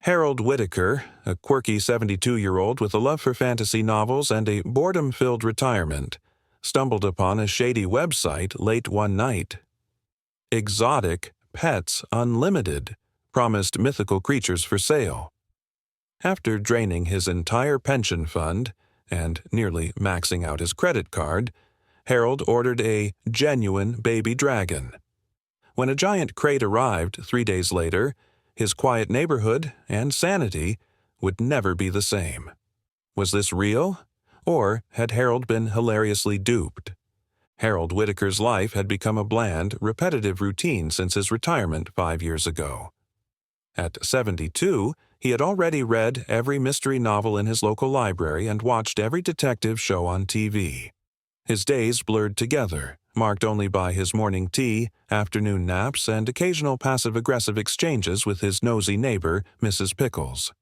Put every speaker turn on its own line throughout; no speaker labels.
Harold Whitaker, a quirky 72-year-old with a love for fantasy novels and a boredom-filled retirement, stumbled upon a shady website late one night. Exotic Pets Unlimited promised mythical creatures for sale. After draining his entire pension fund and nearly maxing out his credit card, Harold ordered a genuine baby dragon. When a giant crate arrived 3 days later, his quiet neighborhood and sanity would never be the same. Was this real? Or had Harold been hilariously duped? Harold Whitaker's life had become a bland, repetitive routine since his retirement 5 years ago. At 72, he had already read every mystery novel in his local library and watched every detective show on TV. His days blurred together, marked only by his morning tea, afternoon naps, and occasional passive-aggressive exchanges with his nosy neighbor, Mrs. Pickles.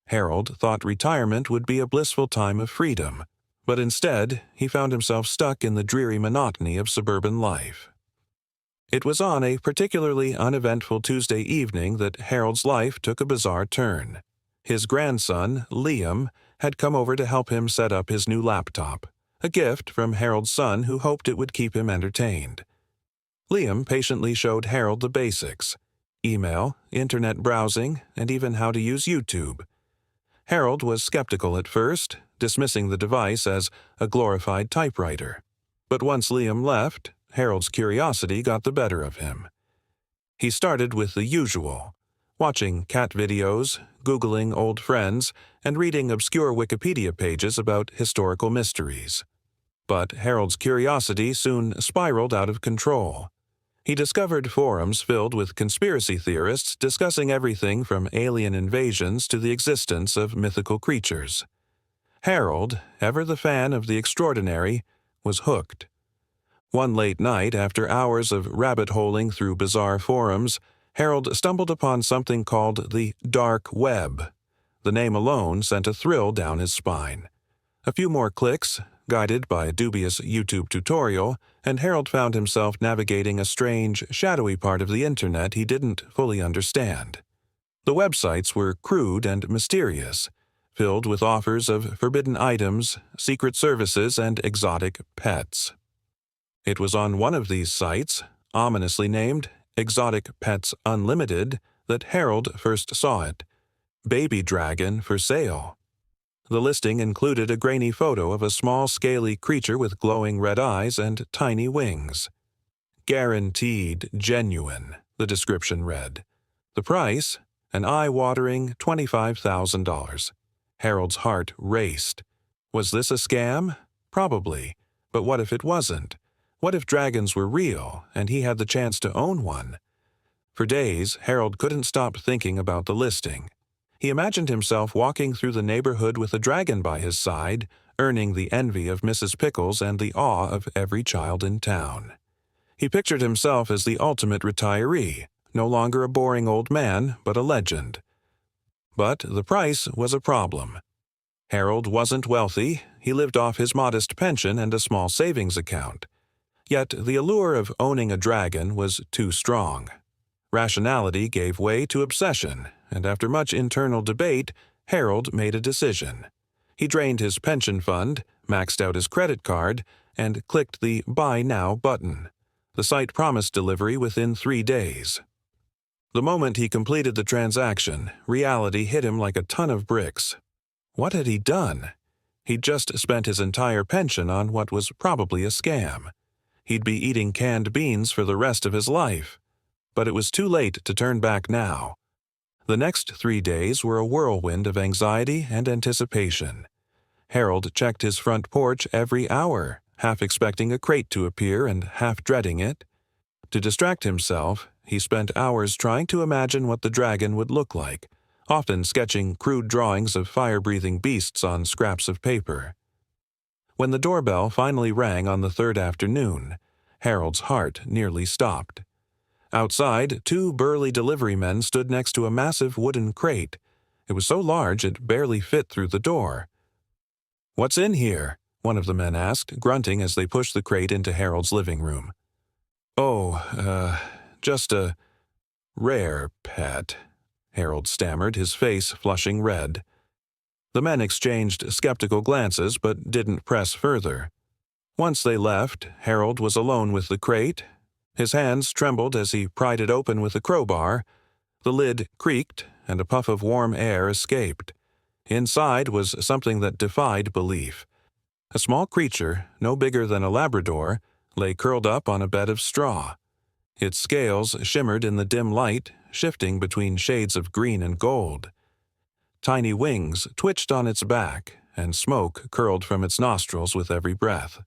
Harold thought retirement would be a blissful time of freedom, but instead he found himself stuck in the dreary monotony of suburban life. It was on a particularly uneventful Tuesday evening that Harold's life took a bizarre turn. His grandson, Liam, had come over to help him set up his new laptop, a gift from Harold's son who hoped it would keep him entertained. Liam patiently showed Harold the basics: email, internet browsing, and even how to use YouTube. Harold was skeptical at first, dismissing the device as a glorified typewriter. But once Liam left, Harold's curiosity got the better of him. He started with the usual: watching cat videos, Googling old friends, and reading obscure Wikipedia pages about historical mysteries. But Harold's curiosity soon spiraled out of control. He discovered forums filled with conspiracy theorists discussing everything from alien invasions to the existence of mythical creatures. Harold, ever the fan of the extraordinary, was hooked. One late night, after hours of rabbit-holing through bizarre forums, Harold stumbled upon something called the dark web. The name alone sent a thrill down his spine. A few more clicks, guided by a dubious YouTube tutorial, and Harold found himself navigating a strange, shadowy part of the internet he didn't fully understand. The websites were crude and mysterious, filled with offers of forbidden items, secret services, and exotic pets. It was on one of these sites, ominously named Exotic Pets Unlimited, that Harold first saw it: Baby Dragon for Sale. The listing included a grainy photo of a small, scaly creature with glowing red eyes and tiny wings. Guaranteed genuine, the description read. The price? An eye-watering $25,000. Harold's heart raced. Was this a scam? Probably. But what if it wasn't? What if dragons were real, and he had the chance to own one? For days, Harold couldn't stop thinking about the listing. He imagined himself walking through the neighborhood with a dragon by his side, earning the envy of Mrs. Pickles and the awe of every child in town. He pictured himself as the ultimate retiree, no longer a boring old man, but a legend. But the price was a problem. Harold wasn't wealthy. He lived off his modest pension and a small savings account. Yet the allure of owning a dragon was too strong. Rationality gave way to obsession, and after much internal debate, Harold made a decision. He drained his pension fund, maxed out his credit card, and clicked the Buy Now button. The site promised delivery within 3 days. The moment he completed the transaction, reality hit him like a ton of bricks. What had he done? He'd just spent his entire pension on what was probably a scam. He'd be eating canned beans for the rest of his life. But it was too late to turn back now. The next 3 days were a whirlwind of anxiety and anticipation. Harold checked his front porch every hour, half expecting a crate to appear and half dreading it. To distract himself, he spent hours trying to imagine what the dragon would look like, often sketching crude drawings of fire-breathing beasts on scraps of paper. When the doorbell finally rang on the 3rd afternoon, Harold's heart nearly stopped. Outside, 2 burly delivery men stood next to a massive wooden crate. It was so large it barely fit through the door. "What's in here?" one of the men asked, grunting as they pushed the crate into Harold's living room. "Oh, just a rare pet," Harold stammered, his face flushing red. The men exchanged skeptical glances but didn't press further. Once they left, Harold was alone with the crate. His hands trembled as he pried it open with a crowbar. The lid creaked, and a puff of warm air escaped. Inside was something that defied belief. A small creature, no bigger than a Labrador, lay curled up on a bed of straw. Its scales shimmered in the dim light, shifting between shades of green and gold. Tiny wings twitched on its back, and smoke curled from its nostrils with every breath.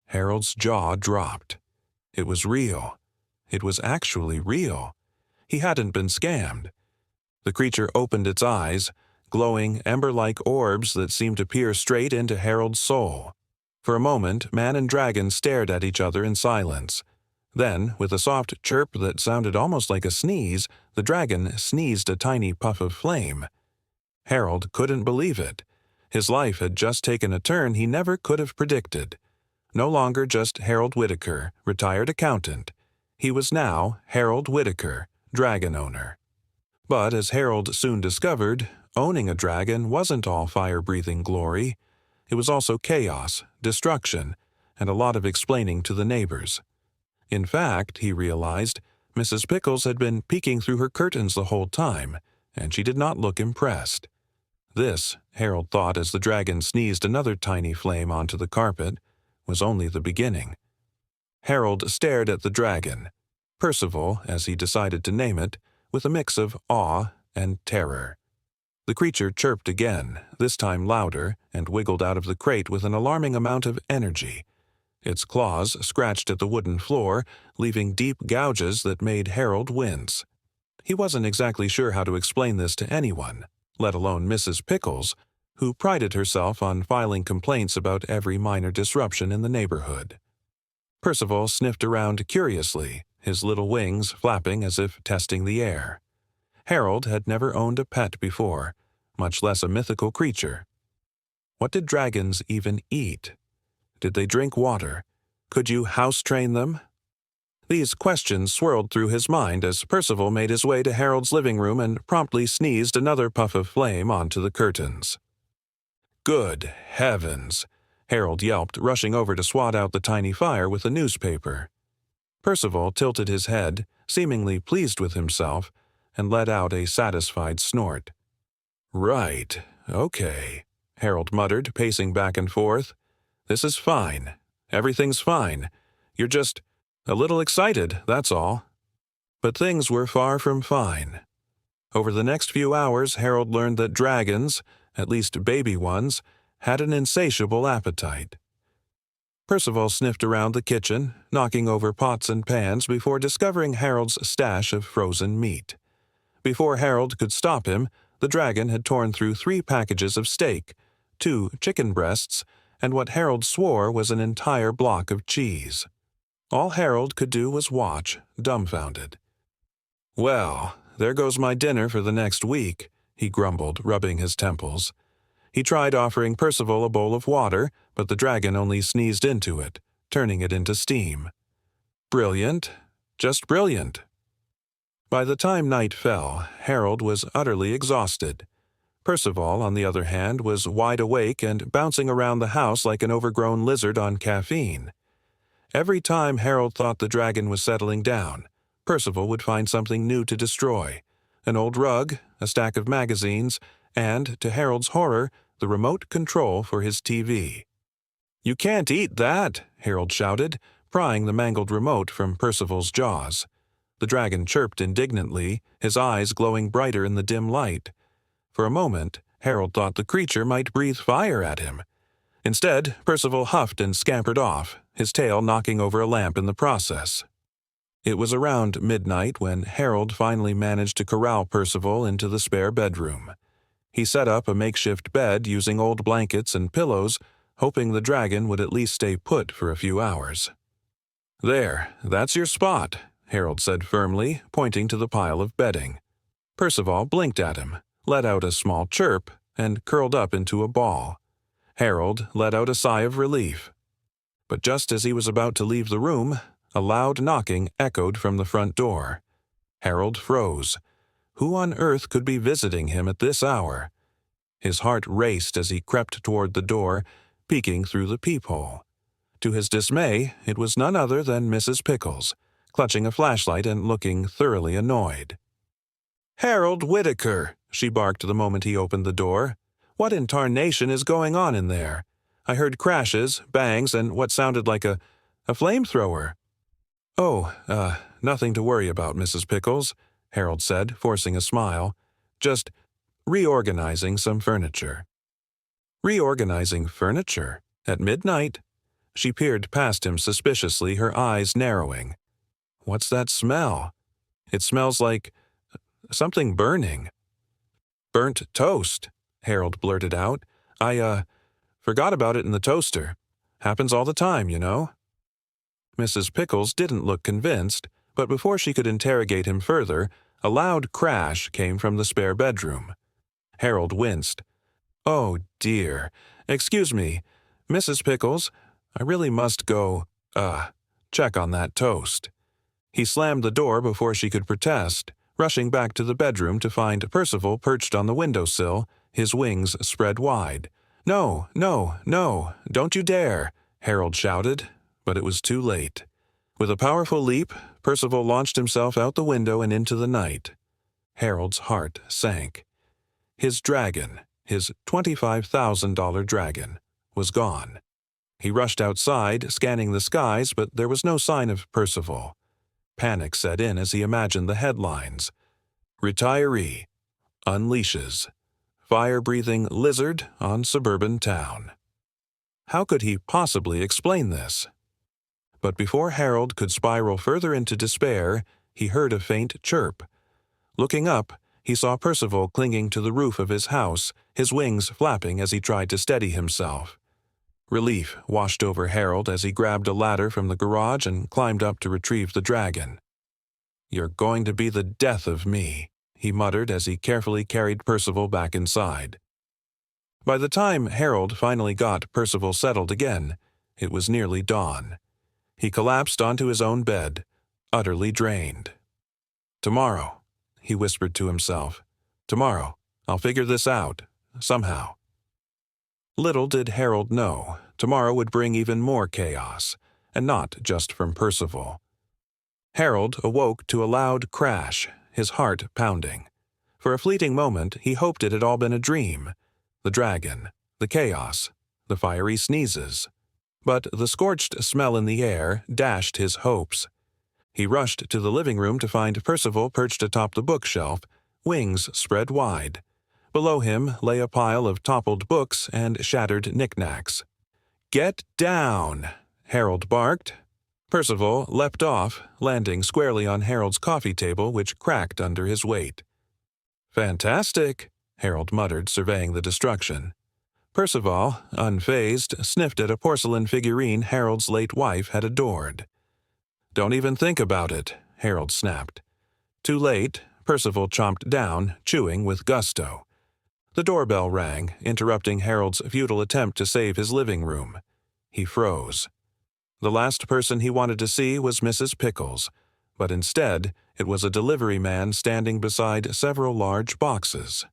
Harold's jaw dropped. It was real. It was actually real. He hadn't been scammed. The creature opened its eyes, glowing ember-like orbs that seemed to peer straight into Harold's soul. For a moment, man and dragon stared at each other in silence. Then, with a soft chirp that sounded almost like a sneeze, the dragon sneezed a tiny puff of flame. Harold couldn't believe it. His life had just taken a turn he never could have predicted. No longer just Harold Whitaker, retired accountant. He was now Harold Whitaker, dragon owner. But as Harold soon discovered, owning a dragon wasn't all fire-breathing glory. It was also chaos, destruction, and a lot of explaining to the neighbors. In fact, he realized, Mrs. Pickles had been peeking through her curtains the whole time, and she did not look impressed. This, Harold thought as the dragon sneezed another tiny flame onto the carpet, was only the beginning. Harold stared at the dragon, Percival, as he decided to name it, with a mix of awe and terror. The creature chirped again, this time louder, and wiggled out of the crate with an alarming amount of energy. Its claws scratched at the wooden floor, leaving deep gouges that made Harold wince. He wasn't exactly sure how to explain this to anyone, let alone Mrs. Pickles, who prided herself on filing complaints about every minor disruption in the neighborhood. Percival sniffed around curiously, his little wings flapping as if testing the air. Harold had never owned a pet before, much less a mythical creature. What did dragons even eat? Did they drink water? Could you house-train them? These questions swirled through his mind as Percival made his way to Harold's living room and promptly sneezed another puff of flame onto the curtains. "Good heavens!" Harold yelped, rushing over to swat out the tiny fire with a newspaper. Percival tilted his head, seemingly pleased with himself, and let out a satisfied snort. "Right, okay," Harold muttered, pacing back and forth. "This is fine. Everything's fine. You're just a little excited, that's all." But things were far from fine. Over the next few hours, Harold learned that dragons, at least baby ones, had an insatiable appetite. Percival sniffed around the kitchen, knocking over pots and pans before discovering Harold's stash of frozen meat. Before Harold could stop him, the dragon had torn through 3 packages of steak, 2 chicken breasts, and what Harold swore was an entire block of cheese. All Harold could do was watch, dumbfounded. "Well, there goes my dinner for the next week," he grumbled, rubbing his temples. He tried offering Percival a bowl of water, but the dragon only sneezed into it, turning it into steam. Brilliant, just brilliant. By the time night fell, Harold was utterly exhausted. Percival, on the other hand, was wide awake and bouncing around the house like an overgrown lizard on caffeine. Every time Harold thought the dragon was settling down, Percival would find something new to destroy: an old rug, a stack of magazines, and, to Harold's horror, the remote control for his TV. "You can't eat that!" Harold shouted, prying the mangled remote from Percival's jaws. The dragon chirped indignantly, his eyes glowing brighter in the dim light. For a moment, Harold thought the creature might breathe fire at him. Instead, Percival huffed and scampered off, his tail knocking over a lamp in the process. It was around midnight when Harold finally managed to corral Percival into the spare bedroom. He set up a makeshift bed using old blankets and pillows, hoping the dragon would at least stay put for a few hours. "There, that's your spot," Harold said firmly, pointing to the pile of bedding. Percival blinked at him, let out a small chirp, and curled up into a ball. Harold let out a sigh of relief. But just as he was about to leave the room, a loud knocking echoed from the front door. Harold froze. Who on earth could be visiting him at this hour? His heart raced as he crept toward the door, peeking through the peephole. To his dismay, it was none other than Mrs. Pickles, clutching a flashlight and looking thoroughly annoyed. "Harold Whitaker!" she barked the moment he opened the door. "What in tarnation is going on in there? I heard crashes, bangs, and what sounded like a flamethrower." "Oh, nothing to worry about, Mrs. Pickles," Harold said, forcing a smile. "Just reorganizing some furniture." Reorganizing furniture? At midnight? She peered past him suspiciously, her eyes narrowing. "What's that smell? It smells like something burning." "Burnt toast," Harold blurted out. "I forgot about it in the toaster. Happens all the time, you know." Mrs. Pickles didn't look convinced, but before she could interrogate him further, a loud crash came from the spare bedroom. Harold winced. "Oh, dear. Excuse me, Mrs. Pickles, I really must go, check on that toast." He slammed the door before she could protest, rushing back to the bedroom to find Percival perched on the windowsill, his wings spread wide. "No, no, no, don't you dare," Harold shouted, but it was too late. With a powerful leap, Percival launched himself out the window and into the night. Harold's heart sank. His dragon, his $25,000 dragon, was gone. He rushed outside, scanning the skies, but there was no sign of Percival. Panic set in as he imagined the headlines. "Retiree unleashes fire-breathing lizard on suburban town." How could he possibly explain this? But before Harold could spiral further into despair, he heard a faint chirp. Looking up, he saw Percival clinging to the roof of his house, his wings flapping as he tried to steady himself. Relief washed over Harold as he grabbed a ladder from the garage and climbed up to retrieve the dragon. "You're going to be the death of me," he muttered as he carefully carried Percival back inside. By the time Harold finally got Percival settled again, it was nearly dawn. He collapsed onto his own bed, utterly drained. "Tomorrow," he whispered to himself. "Tomorrow, I'll figure this out, somehow." Little did Harold know, tomorrow would bring even more chaos, and not just from Percival. Harold awoke to a loud crash, his heart pounding. For a fleeting moment, he hoped it had all been a dream. The dragon, the chaos, the fiery sneezes. But the scorched smell in the air dashed his hopes. He rushed to the living room to find Percival perched atop the bookshelf, wings spread wide. Below him lay a pile of toppled books and shattered knickknacks. "Get down!" Harold barked. Percival leapt off, landing squarely on Harold's coffee table, which cracked under his weight. "Fantastic," Harold muttered, surveying the destruction. Percival, unfazed, sniffed at a porcelain figurine Harold's late wife had adored. "Don't even think about it," Harold snapped. Too late, Percival chomped down, chewing with gusto. The doorbell rang, interrupting Harold's futile attempt to save his living room. He froze. The last person he wanted to see was Mrs. Pickles, but instead it was a delivery man standing beside several large boxes.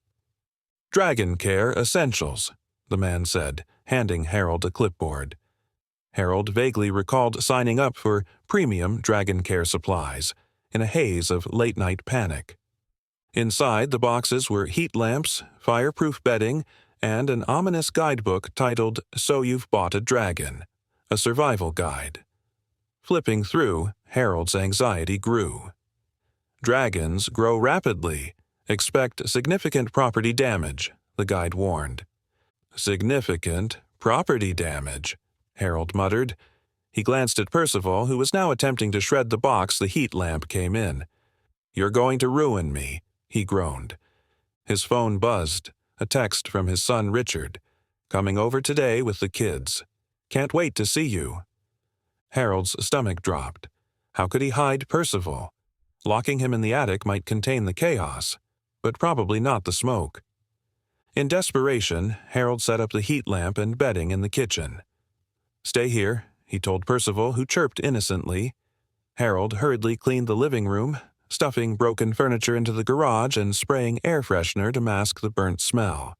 "Dragon Care Essentials," the man said, handing Harold a clipboard. Harold vaguely recalled signing up for premium Dragon Care supplies, in a haze of late-night panic. Inside the boxes were heat lamps, fireproof bedding, and an ominous guidebook titled "So You've Bought a Dragon," a survival guide. Flipping through, Harold's anxiety grew. "Dragons grow rapidly. Expect significant property damage," the guide warned. "Significant property damage," Harold muttered. He glanced at Percival, who was now attempting to shred the box the heat lamp came in. "You're going to ruin me," he groaned. His phone buzzed, a text from his son Richard. "Coming over today with the kids. Can't wait to see you." Harold's stomach dropped. How could he hide Percival? Locking him in the attic might contain the chaos, but probably not the smoke. In desperation, Harold set up the heat lamp and bedding in the kitchen. "Stay here," he told Percival, who chirped innocently. Harold hurriedly cleaned the living room, stuffing broken furniture into the garage and spraying air freshener to mask the burnt smell.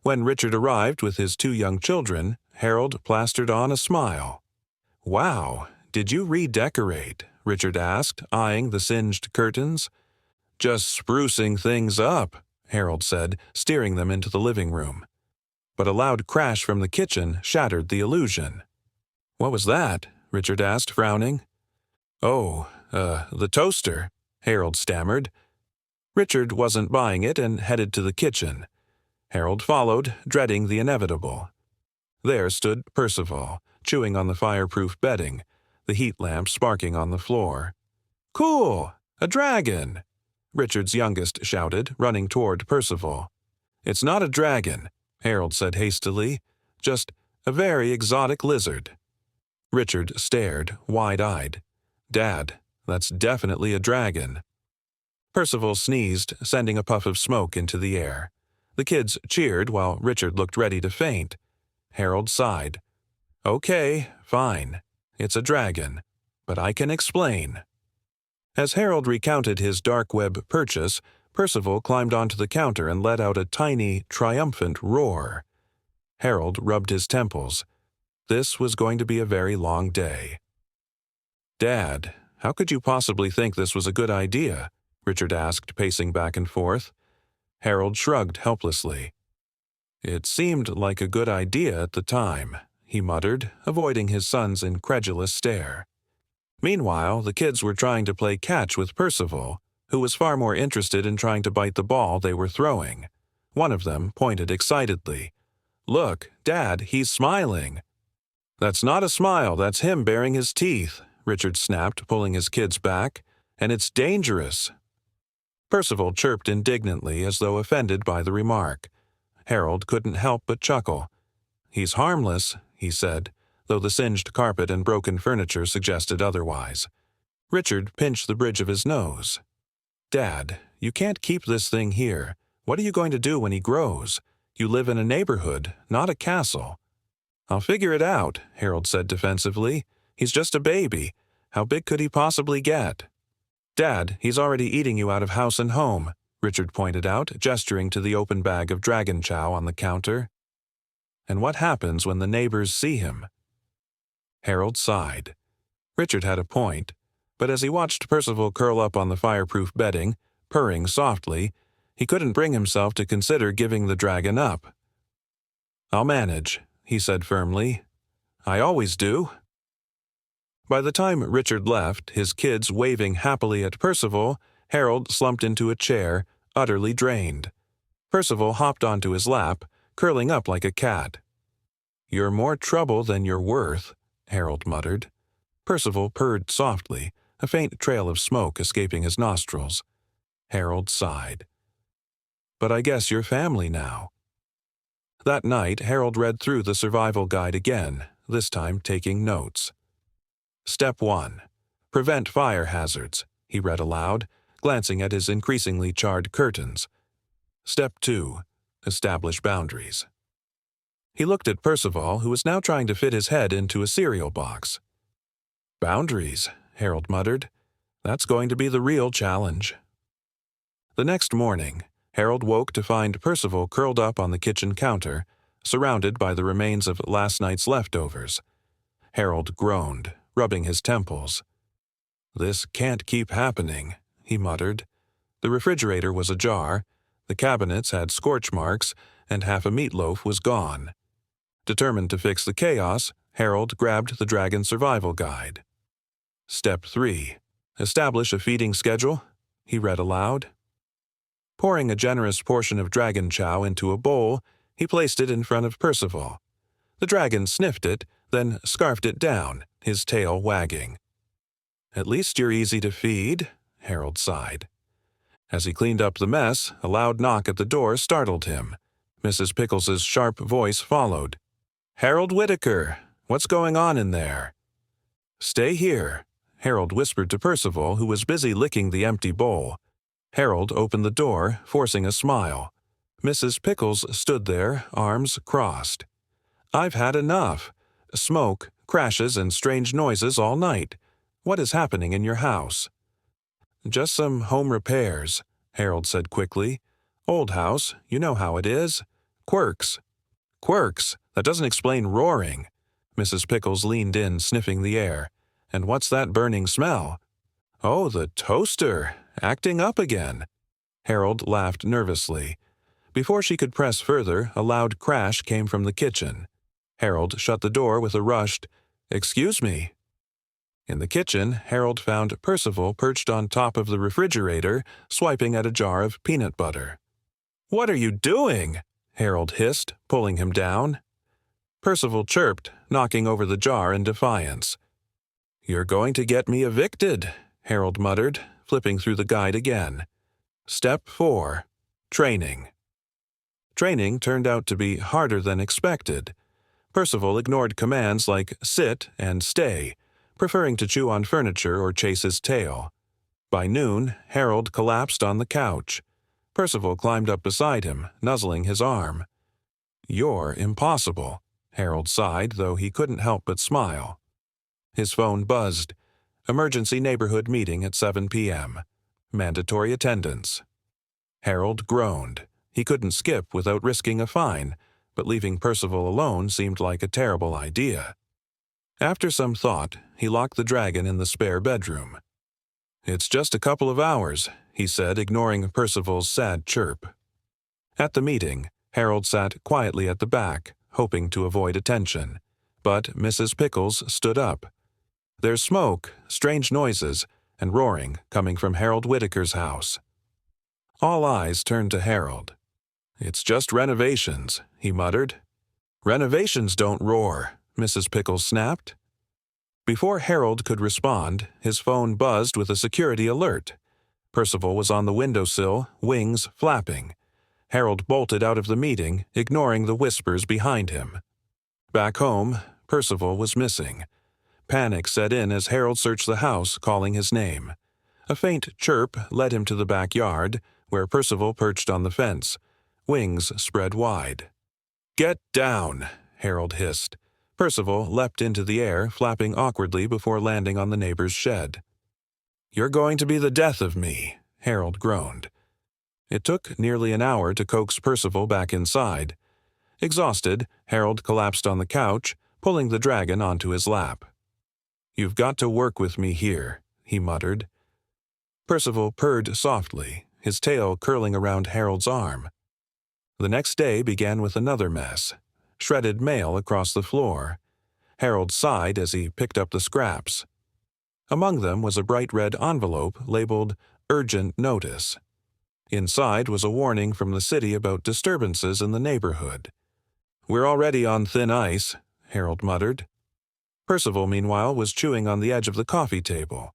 When Richard arrived with his 2 young children, Harold plastered on a smile. "Wow, did you redecorate?" Richard asked, eyeing the singed curtains. "Just sprucing things up," Harold said, steering them into the living room. But a loud crash from the kitchen shattered the illusion. "What was that?" Richard asked, frowning. "Oh, the toaster," Harold stammered. Richard wasn't buying it and headed to the kitchen. Harold followed, dreading the inevitable. There stood Percival, chewing on the fireproof bedding, the heat lamp sparking on the floor. "Cool! A dragon!" Richard's youngest shouted, running toward Percival. "It's not a dragon," Harold said hastily. "Just a very exotic lizard." Richard stared, wide-eyed. "Dad, that's definitely a dragon." Percival sneezed, sending a puff of smoke into the air. The kids cheered while Richard looked ready to faint. Harold sighed. "Okay, fine. It's a dragon. But I can explain." As Harold recounted his dark web purchase, Percival climbed onto the counter and let out a tiny, triumphant roar. Harold rubbed his temples. This was going to be a very long day. "Dad, how could you possibly think this was a good idea?" Richard asked, pacing back and forth. Harold shrugged helplessly. "It seemed like a good idea at the time," he muttered, avoiding his son's incredulous stare. Meanwhile, the kids were trying to play catch with Percival, who was far more interested in trying to bite the ball they were throwing. One of them pointed excitedly. "Look, Dad, he's smiling." "That's not a smile, that's him baring his teeth," Richard snapped, pulling his kids back. "And it's dangerous." Percival chirped indignantly as though offended by the remark. Harold couldn't help but chuckle. "He's harmless," he said, though the singed carpet and broken furniture suggested otherwise. Richard pinched the bridge of his nose. "Dad, you can't keep this thing here. What are you going to do when he grows? You live in a neighborhood, not a castle." "I'll figure it out," Harold said defensively. "He's just a baby. How big could he possibly get?" "Dad, he's already eating you out of house and home," Richard pointed out, gesturing to the open bag of dragon chow on the counter. "And what happens when the neighbors see him?" Harold sighed. Richard had a point, but as he watched Percival curl up on the fireproof bedding, purring softly, he couldn't bring himself to consider giving the dragon up. "I'll manage," he said firmly. "I always do." By the time Richard left, his kids waving happily at Percival, Harold slumped into a chair, utterly drained. Percival hopped onto his lap, curling up like a cat. "You're more trouble than you're worth," Harold muttered. Percival purred softly, a faint trail of smoke escaping his nostrils. Harold sighed. "But I guess you're family now." That night, Harold read through the survival guide again, this time taking notes. Step 1. Prevent fire hazards, he read aloud, glancing at his increasingly charred curtains. Step 2. Establish boundaries. He looked at Percival, who was now trying to fit his head into a cereal box. "Boundaries," Harold muttered. "That's going to be the real challenge." The next morning, Harold woke to find Percival curled up on the kitchen counter, surrounded by the remains of last night's leftovers. Harold groaned, rubbing his temples. "This can't keep happening," he muttered. The refrigerator was ajar, the cabinets had scorch marks, and half a meatloaf was gone. Determined to fix the chaos, Harold grabbed the Dragon Survival Guide. Step 3. Establish a feeding schedule, he read aloud. Pouring a generous portion of dragon chow into a bowl, he placed it in front of Percival. The dragon sniffed it, then scarfed it down, his tail wagging. "At least you're easy to feed," Harold sighed. As he cleaned up the mess, a loud knock at the door startled him. Mrs. Pickles' sharp voice followed. "Harold Whitaker, what's going on in there?" "Stay here," Harold whispered to Percival, who was busy licking the empty bowl. Harold opened the door, forcing a smile. Mrs. Pickles stood there, arms crossed. "I've had enough. Smoke, crashes, and strange noises all night. What is happening in your house?" Just some home repairs, Harold said quickly. Old house, you know how it is. Quirks. Quirks? That doesn't explain roaring. Mrs. Pickles leaned in, sniffing the air. And what's that burning smell? Oh, the toaster. Acting up again. Harold laughed nervously. Before she could press further, a loud crash came from the kitchen. Harold shut the door with a rushed, "Excuse me." In the kitchen, Harold found Percival perched on top of the refrigerator, swiping at a jar of peanut butter. "What are you doing?" Harold hissed, pulling him down. Percival chirped, knocking over the jar in defiance. "You're going to get me evicted," Harold muttered, flipping through the guide again. Step 4. Training. Training turned out to be harder than expected. Percival ignored commands like sit and stay, preferring to chew on furniture or chase his tail. By noon, Harold collapsed on the couch. Percival climbed up beside him, nuzzling his arm. "You're impossible," Harold sighed, though he couldn't help but smile. His phone buzzed. Emergency neighborhood meeting at 7 p.m. Mandatory attendance. Harold groaned. He couldn't skip without risking a fine, but leaving Percival alone seemed like a terrible idea. After some thought, he locked the dragon in the spare bedroom. "It's just a couple of hours," he said, ignoring Percival's sad chirp. At the meeting, Harold sat quietly at the back, hoping to avoid attention. But Mrs. Pickles stood up. There's smoke, strange noises, and roaring coming from Harold Whitaker's house. All eyes turned to Harold. "It's just renovations," he muttered. "Renovations don't roar," Mrs. Pickles snapped. Before Harold could respond, his phone buzzed with a security alert. Percival was on the windowsill, wings flapping. Harold bolted out of the meeting, ignoring the whispers behind him. Back home, Percival was missing. Panic set in as Harold searched the house, calling his name. A faint chirp led him to the backyard, where Percival perched on the fence, wings spread wide. "Get down," Harold hissed. Percival leapt into the air, flapping awkwardly before landing on the neighbor's shed. "You're going to be the death of me," Harold groaned. It took nearly an hour to coax Percival back inside. Exhausted, Harold collapsed on the couch, pulling the dragon onto his lap. "You've got to work with me here," he muttered. Percival purred softly, his tail curling around Harold's arm. The next day began with another mess. Shredded mail across the floor. Harold sighed as he picked up the scraps. Among them was a bright red envelope labeled Urgent Notice. Inside was a warning from the city about disturbances in the neighborhood. "We're already on thin ice," Harold muttered. Percival, meanwhile, was chewing on the edge of the coffee table.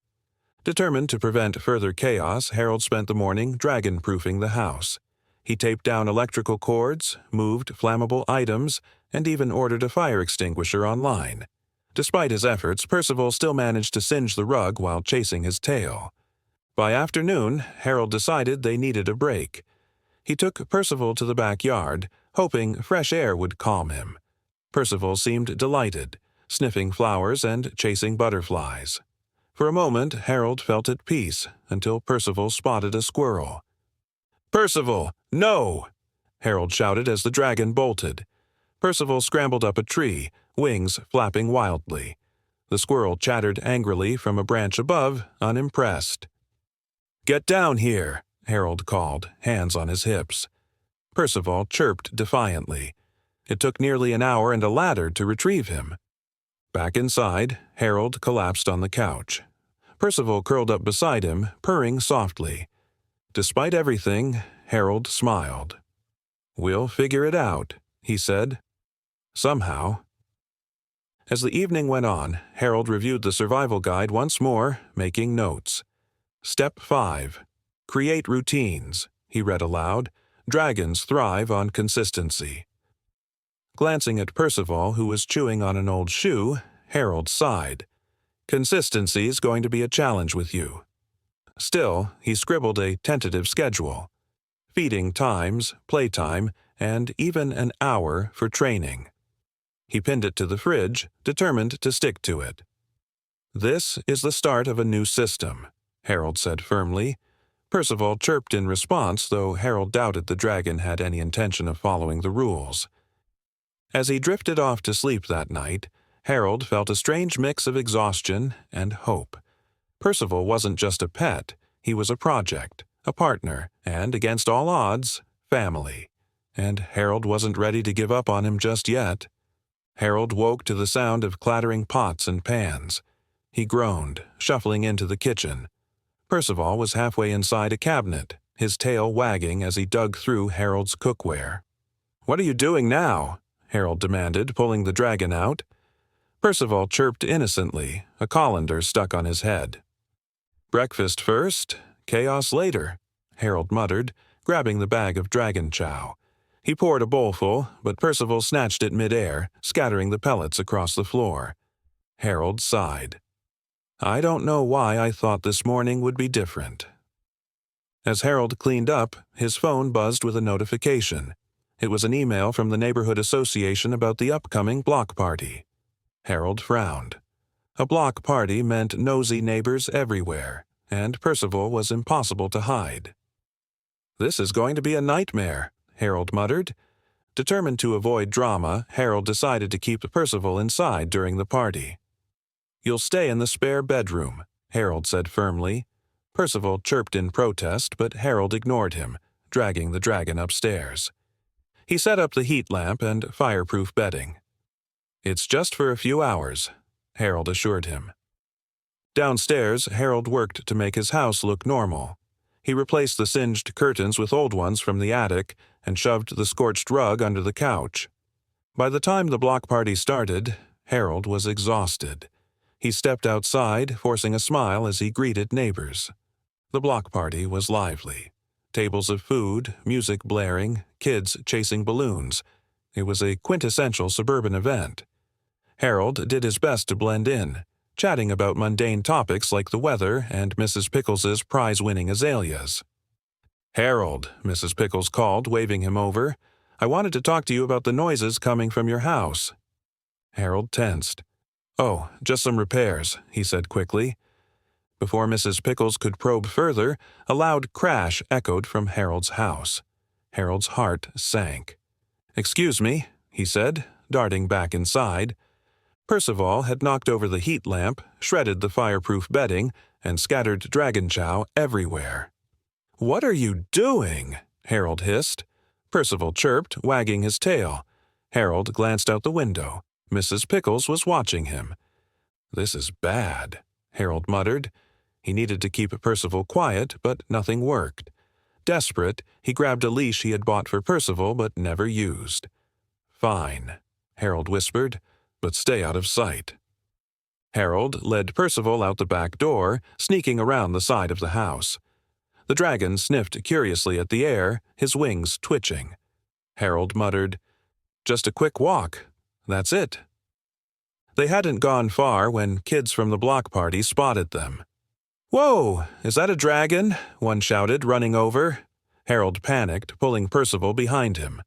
Determined to prevent further chaos, Harold spent the morning dragon-proofing the house. He taped down electrical cords, moved flammable items, and even ordered a fire extinguisher online. Despite his efforts, Percival still managed to singe the rug while chasing his tail. By afternoon, Harold decided they needed a break. He took Percival to the backyard, hoping fresh air would calm him. Percival seemed delighted, sniffing flowers and chasing butterflies. For a moment, Harold felt at peace, until Percival spotted a squirrel. "Percival, no!" Harold shouted as the dragon bolted. Percival scrambled up a tree, wings flapping wildly. The squirrel chattered angrily from a branch above, unimpressed. "Get down here," Harold called, hands on his hips. Percival chirped defiantly. It took nearly an hour and a ladder to retrieve him. Back inside, Harold collapsed on the couch. Percival curled up beside him, purring softly. Despite everything, Harold smiled. "We'll figure it out," he said. "Somehow." As the evening went on, Harold reviewed the survival guide once more, making notes. Step 5. Create routines, he read aloud. Dragons thrive on consistency. Glancing at Percival, who was chewing on an old shoe, Harold sighed. Consistency's going to be a challenge with you. Still, he scribbled a tentative schedule. Feeding times, playtime, and even an hour for training. He pinned it to the fridge, determined to stick to it. This is the start of a new system. Harold said firmly. Percival chirped in response, though Harold doubted the dragon had any intention of following the rules. As he drifted off to sleep that night, Harold felt a strange mix of exhaustion and hope. Percival wasn't just a pet, he was a project, a partner, and, against all odds, family. And Harold wasn't ready to give up on him just yet. Harold woke to the sound of clattering pots and pans. He groaned, shuffling into the kitchen. Percival was halfway inside a cabinet, his tail wagging as he dug through Harold's cookware. "What are you doing now?" Harold demanded, pulling the dragon out. Percival chirped innocently, a colander stuck on his head. "Breakfast first, chaos later," Harold muttered, grabbing the bag of dragon chow. He poured a bowlful, but Percival snatched it mid-air, scattering the pellets across the floor. Harold sighed. "I don't know why I thought this morning would be different." As Harold cleaned up, his phone buzzed with a notification. It was an email from the neighborhood association about the upcoming block party. Harold frowned. A block party meant nosy neighbors everywhere, and Percival was impossible to hide. "This is going to be a nightmare," Harold muttered. Determined to avoid drama, Harold decided to keep Percival inside during the party. "You'll stay in the spare bedroom," Harold said firmly. Percival chirped in protest, but Harold ignored him, dragging the dragon upstairs. He set up the heat lamp and fireproof bedding. "It's just for a few hours," Harold assured him. Downstairs, Harold worked to make his house look normal. He replaced the singed curtains with old ones from the attic and shoved the scorched rug under the couch. By the time the block party started, Harold was exhausted. He stepped outside, forcing a smile as he greeted neighbors. The block party was lively. Tables of food, music blaring, kids chasing balloons. It was a quintessential suburban event. Harold did his best to blend in, chatting about mundane topics like the weather and Mrs. Pickles's prize-winning azaleas. "Harold," Mrs. Pickles called, waving him over, "I wanted to talk to you about the noises coming from your house." Harold tensed. "Oh, just some repairs," he said quickly. Before Mrs. Pickles could probe further, a loud crash echoed from Harold's house. Harold's heart sank. "Excuse me," he said, darting back inside. Percival had knocked over the heat lamp, shredded the fireproof bedding, and scattered dragon chow everywhere. "What are you doing?" Harold hissed. Percival chirped, wagging his tail. Harold glanced out the window. Mrs. Pickles was watching him. "This is bad," Harold muttered. He needed to keep Percival quiet, but nothing worked. Desperate, he grabbed a leash he had bought for Percival but never used. "Fine," Harold whispered, "but stay out of sight." Harold led Percival out the back door, sneaking around the side of the house. The dragon sniffed curiously at the air, his wings twitching. Harold muttered, "Just a quick walk. That's it." They hadn't gone far when kids from the block party spotted them. "Whoa, is that a dragon?" one shouted, running over. Harold panicked, pulling Percival behind him.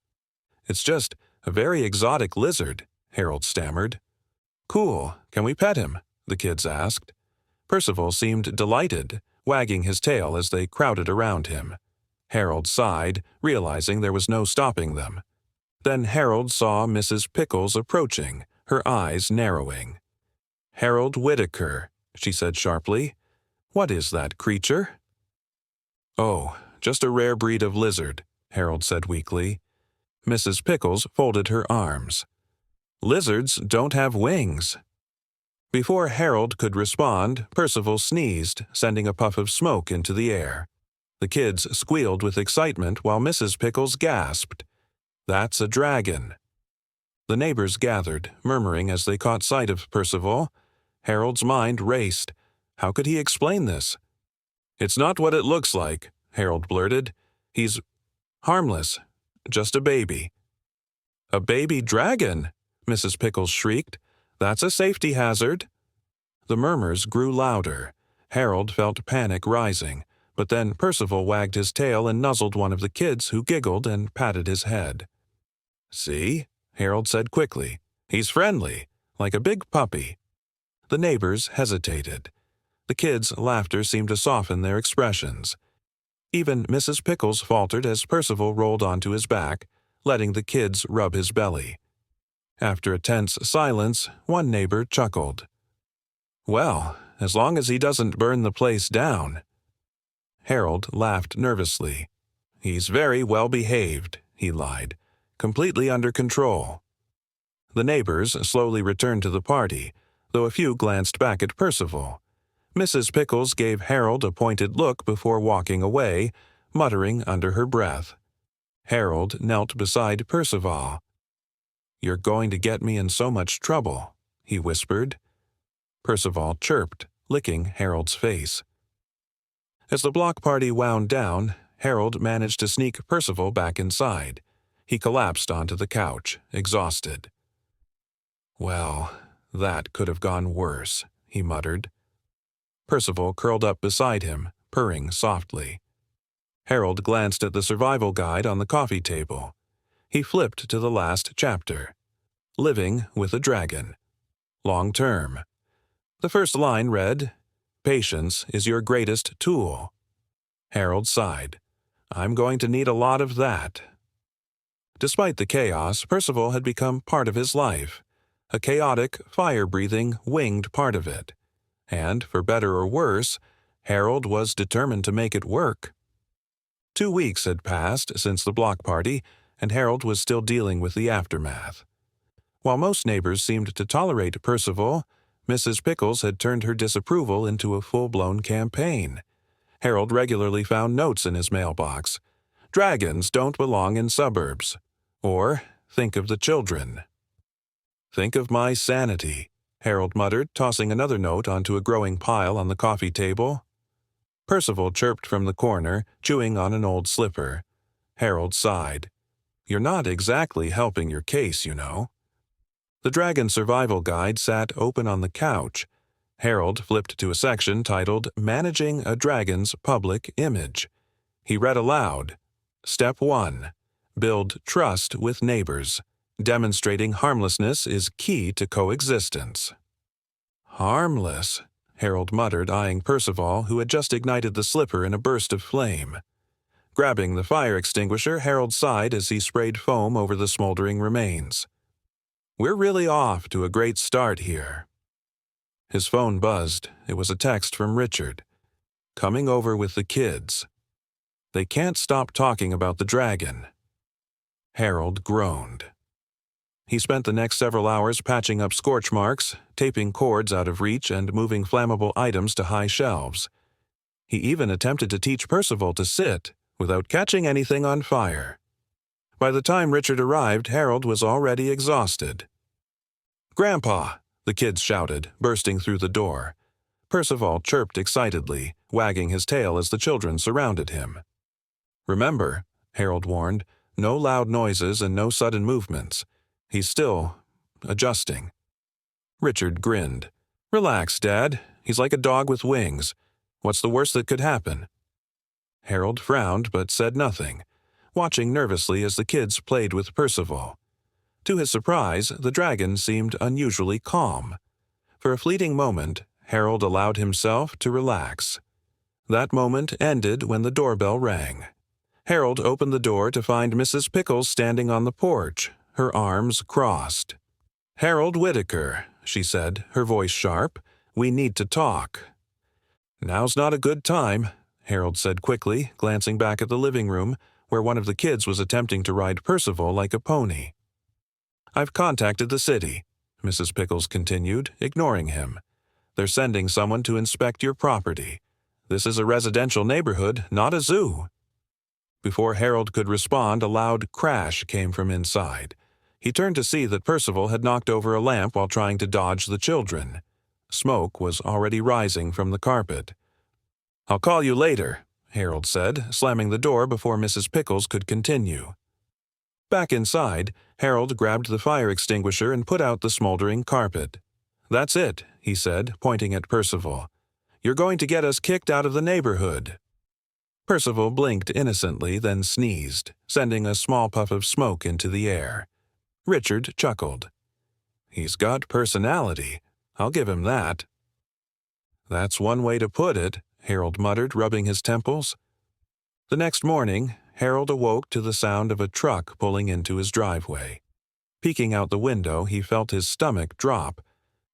"It's just a very exotic lizard," Harold stammered. "Cool, can we pet him?" the kids asked. Percival seemed delighted, wagging his tail as they crowded around him. Harold sighed, realizing there was no stopping them. Then Harold saw Mrs. Pickles approaching, her eyes narrowing. "Harold Whitaker," she said sharply. "What is that creature?" "Oh, just a rare breed of lizard," Harold said weakly. Mrs. Pickles folded her arms. "Lizards don't have wings." Before Harold could respond, Percival sneezed, sending a puff of smoke into the air. The kids squealed with excitement while Mrs. Pickles gasped. "That's a dragon." The neighbors gathered, murmuring as they caught sight of Percival. Harold's mind raced. How could he explain this? "It's not what it looks like," Harold blurted. "He's harmless, just a baby." "A baby dragon!" Mrs. Pickles shrieked. "That's a safety hazard." The murmurs grew louder. Harold felt panic rising, but then Percival wagged his tail and nuzzled one of the kids who giggled and patted his head. "See?" Harold said quickly. "He's friendly, like a big puppy." The neighbors hesitated. The kids' laughter seemed to soften their expressions. Even Mrs. Pickles faltered as Percival rolled onto his back, letting the kids rub his belly. After a tense silence, one neighbor chuckled. "Well, as long as he doesn't burn the place down." Harold laughed nervously. "He's very well behaved," he lied. "Completely under control." The neighbors slowly returned to the party, though a few glanced back at Percival. Mrs. Pickles gave Harold a pointed look before walking away, muttering under her breath. Harold knelt beside Percival. "You're going to get me in so much trouble," he whispered. Percival chirped, licking Harold's face. As the block party wound down, Harold managed to sneak Percival back inside. He collapsed onto the couch, exhausted. "Well, that could have gone worse," he muttered. Percival curled up beside him, purring softly. Harold glanced at the survival guide on the coffee table. He flipped to the last chapter. Living with a Dragon. Long term. The first line read, "Patience is your greatest tool." Harold sighed. "I'm going to need a lot of that." Despite the chaos, Percival had become part of his life, a chaotic, fire-breathing, winged part of it. And, for better or worse, Harold was determined to make it work. 2 weeks had passed since the block party, and Harold was still dealing with the aftermath. While most neighbors seemed to tolerate Percival, Mrs. Pickles had turned her disapproval into a full-blown campaign. Harold regularly found notes in his mailbox. "Dragons don't belong in suburbs." Or, "Think of the children." "Think of my sanity," Harold muttered, tossing another note onto a growing pile on the coffee table. Percival chirped from the corner, chewing on an old slipper. Harold sighed. "You're not exactly helping your case, you know." The Dragon Survival Guide sat open on the couch. Harold flipped to a section titled Managing a Dragon's Public Image. He read aloud, "Step 1. Build trust with neighbors. Demonstrating harmlessness is key to coexistence." "Harmless," Harold muttered, eyeing Percival, who had just ignited the slipper in a burst of flame. Grabbing the fire extinguisher, Harold sighed as he sprayed foam over the smoldering remains. "We're really off to a great start here." His phone buzzed. It was a text from Richard. "Coming over with the kids. They can't stop talking about the dragon." Harold groaned. He spent the next several hours patching up scorch marks, taping cords out of reach, and moving flammable items to high shelves. He even attempted to teach Percival to sit, without catching anything on fire. By the time Richard arrived, Harold was already exhausted. "Grandpa!" the kids shouted, bursting through the door. Percival chirped excitedly, wagging his tail as the children surrounded him. "Remember," Harold warned, "no loud noises and no sudden movements. He's still adjusting." Richard grinned. "Relax, Dad. He's like a dog with wings. What's the worst that could happen?" Harold frowned but said nothing, watching nervously as the kids played with Percival. To his surprise, the dragon seemed unusually calm. For a fleeting moment, Harold allowed himself to relax. That moment ended when the doorbell rang. Harold opened the door to find Mrs. Pickles standing on the porch, her arms crossed. "Harold Whitaker," she said, her voice sharp, "we need to talk." "Now's not a good time," Harold said quickly, glancing back at the living room, where one of the kids was attempting to ride Percival like a pony. "I've contacted the city," Mrs. Pickles continued, ignoring him. "They're sending someone to inspect your property. This is a residential neighborhood, not a zoo." Before Harold could respond, a loud crash came from inside. He turned to see that Percival had knocked over a lamp while trying to dodge the children. Smoke was already rising from the carpet. "I'll call you later," Harold said, slamming the door before Mrs. Pickles could continue. Back inside, Harold grabbed the fire extinguisher and put out the smoldering carpet. "That's it," he said, pointing at Percival. "You're going to get us kicked out of the neighborhood." Percival blinked innocently, then sneezed, sending a small puff of smoke into the air. Richard chuckled. "He's got personality. I'll give him that." "That's one way to put it," Harold muttered, rubbing his temples. The next morning, Harold awoke to the sound of a truck pulling into his driveway. Peeking out the window, he felt his stomach drop.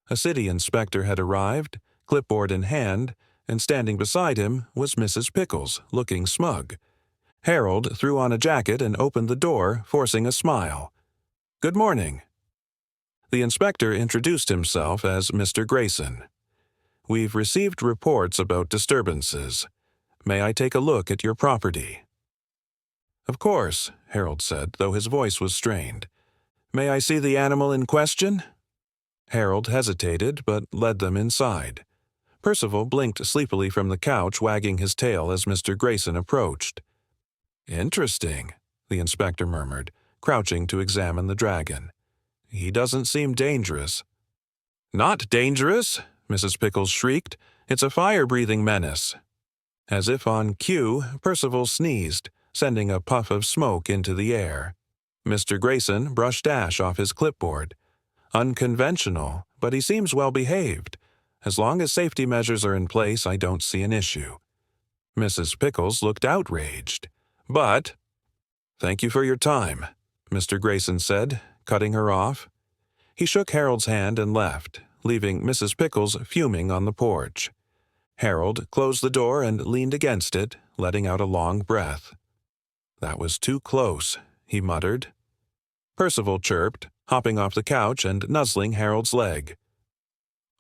A city inspector had arrived, clipboard in hand, and standing beside him was Mrs. Pickles, looking smug. Harold threw on a jacket and opened the door, forcing a smile. "Good morning." The inspector introduced himself as Mr. Grayson. "We've received reports about disturbances. May I take a look at your property?" "Of course," Harold said, though his voice was strained. "May I see the animal in question?" Harold hesitated, but led them inside. Percival blinked sleepily from the couch, wagging his tail as Mr. Grayson approached. "Interesting," the inspector murmured, crouching to examine the dragon. "He doesn't seem dangerous." "Not dangerous!" Mrs. Pickles shrieked. "It's a fire-breathing menace." As if on cue, Percival sneezed, sending a puff of smoke into the air. Mr. Grayson brushed ash off his clipboard. "Unconventional, but he seems well behaved. As long as safety measures are in place, I don't see an issue." Mrs. Pickles looked outraged. "But—" "Thank you for your time," Mr. Grayson said, cutting her off. He shook Harold's hand and left, leaving Mrs. Pickles fuming on the porch. Harold closed the door and leaned against it, letting out a long breath. "That was too close," he muttered. Percival chirped, hopping off the couch and nuzzling Harold's leg.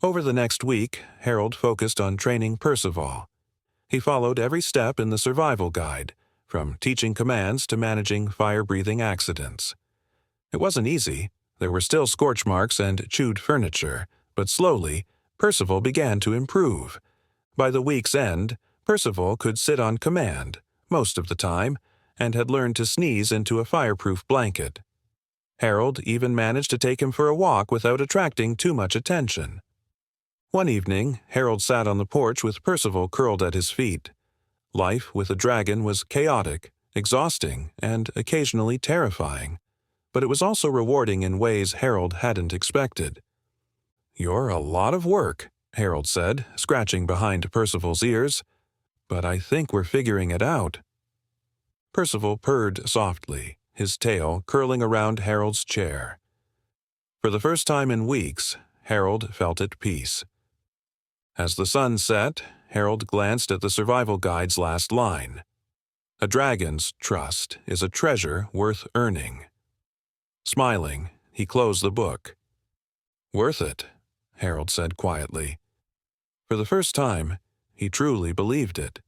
Over the next week, Harold focused on training Percival. He followed every step in the survival guide, from teaching commands to managing fire-breathing accidents. It wasn't easy. There were still scorch marks and chewed furniture, but slowly, Percival began to improve. By the week's end, Percival could sit on command, most of the time, and had learned to sneeze into a fireproof blanket. Harold even managed to take him for a walk without attracting too much attention. One evening, Harold sat on the porch with Percival curled at his feet. Life with a dragon was chaotic, exhausting, and occasionally terrifying, but it was also rewarding in ways Harold hadn't expected. "You're a lot of work," Harold said, scratching behind Percival's ears, "but I think we're figuring it out." Percival purred softly, his tail curling around Harold's chair. For the first time in weeks, Harold felt at peace. As the sun set, Harold glanced at the survival guide's last line. "A dragon's trust is a treasure worth earning." Smiling, he closed the book. "Worth it," Harold said quietly. For the first time, he truly believed it.